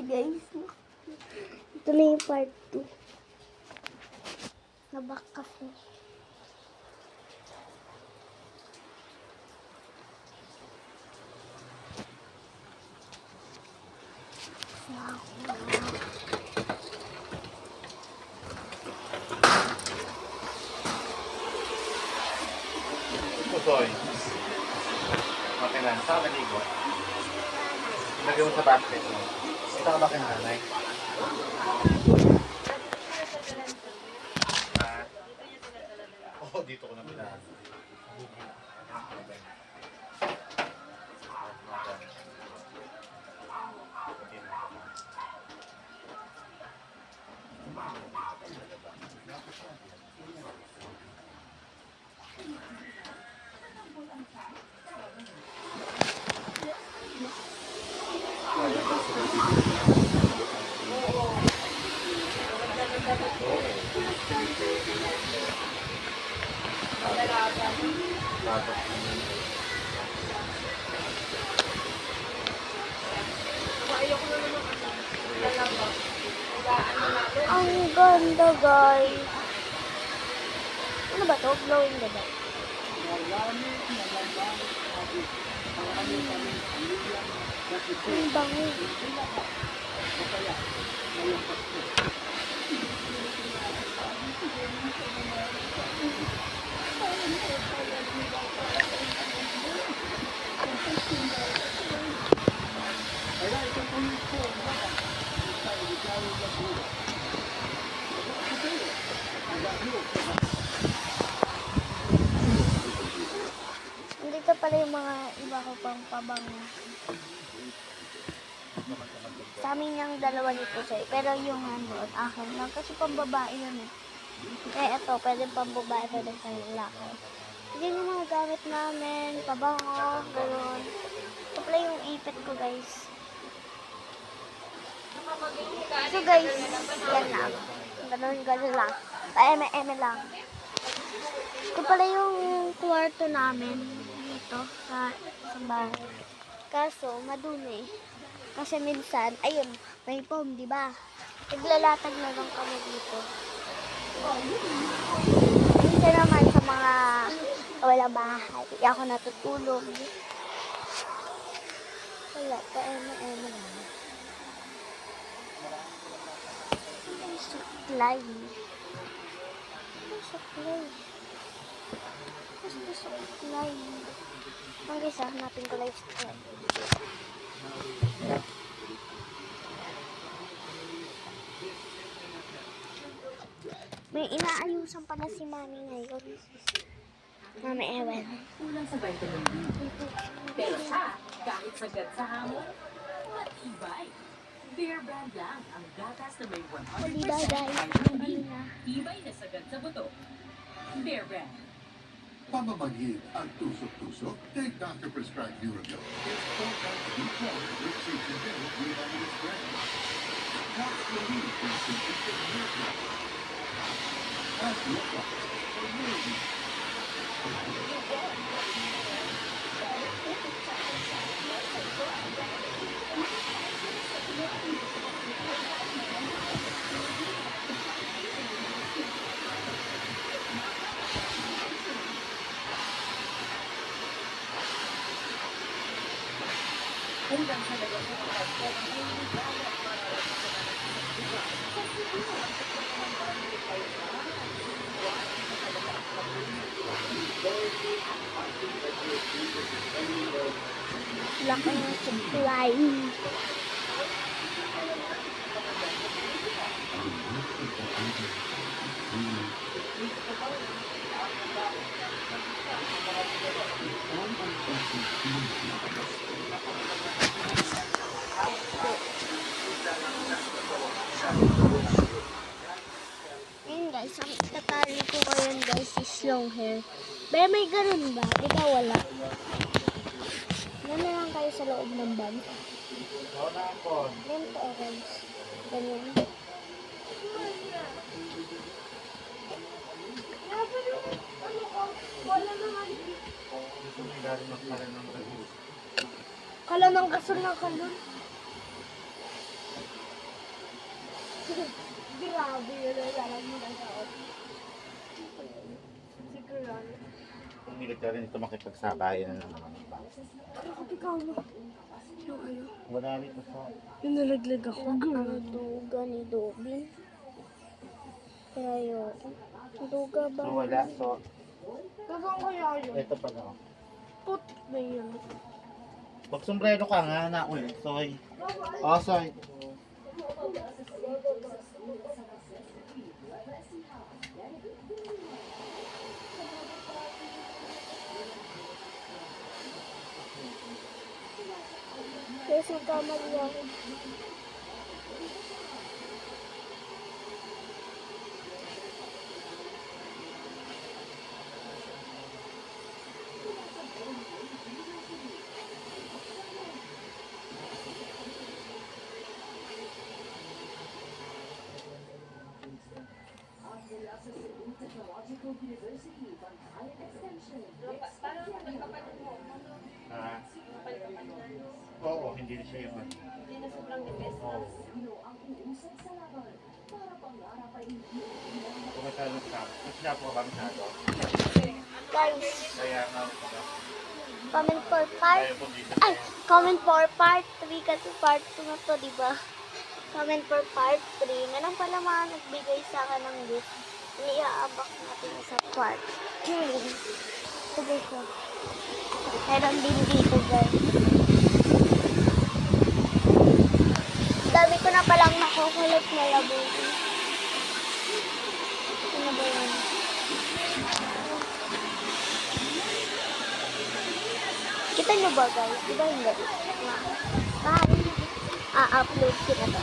guys. Ito na yung part 2. Nabak kasi. Pusoy. Okay na. Saan ka naligo? Lagay mo sa basket mo. Ito ka ba kay nanay? Oo, dito ko na pinahan. Ang ganda guys. Ano ba to? Glowing na ba? Ang bango. Dito pala yung mga iba ko pang pabango. Sa amin yung dalawa nito siya. Pero yung handon, akin lang. Kasi pambabae yun eh. Eh ito, pwede pambabae, pwede pang lalaki. Yan yung mga gamit namin. Pabango, gano'n. Ito pala yung ipit ko guys. So guys, yan lang. Gano'n lang. Eme lang. Ito pala yung kwarto namin dito sa bahay. Kaso, madumi. Kasi minsan, ayun, may foam, di ba? Naglalatag na lang kami dito. Minsan naman sa mga walang bahay, ako natutulog. Wala, eme lang. Suklay. Suklay. Basta suklay. Ang isa, hanapin ko lang yung suklay. May inaayusan pala si Mami ngayon. Mami Ewan. Kulang sa vitamin D. Pero kahit sagad sa hamon, matibay. Bear Brand lang ang gatas na may 100% vitamin D. Tibay na sagad sa buto. Bear Brand. Pamamagid at tusok-tusok, take Dr. Prescribed Neurobill. It's 4 times B12 with Symptom with vitamin brand. Helps relieve the symptoms of nerve. Ask your doctor for Neurobill. Hanggang sa negosyo ng pagkakas ng ligawan para sa siguro ang barangay kayo Laki ng suklay. Ayun guys, ang tatali ko ngayon guys is long hair. Pero may ganun ba? Ikaw wala. Yan na lang kayo sa loob ng bag. Ganito orange. Ganyan. Kala ng gasol ng kalon. Grabe yun. Lalag mo lang ako. Sigurado. Pumilit ka rin ito makipagsabayan na naman ng bangka. Ikaw mo. Yung ano? Wala rito sa... Yung nalaglag ako. Ang duga ni Dobby. Kaya yun. Ang duga ba? So wala, so... Saan kaya yun? Ito pa na. Putik na yun. Magsombrero ka nga na ulit, Soy. Oh, Soy. Kaya sa kamali ako. Ah. Oo, hindi na siya yung ano. Hindi na sobrang depes. Oo. Kung masyado sa... Mas siya po ba masyado? Guys, Kaya nga... comment for part. Kaya po dito. Ay, comment for part 3 kasi part 2 na to, di ba? Comment for part 3. Ganun pala mga nagbigay sa akin ng gift. Iniaabak natin sa part 2. Sabi ko. Meron din dito, guys. Dami ko na palang nakukulit na labuti. Ano ba yun? Kita nyo ba, guys? Di ba hindi? Bye! A-upload ko na to.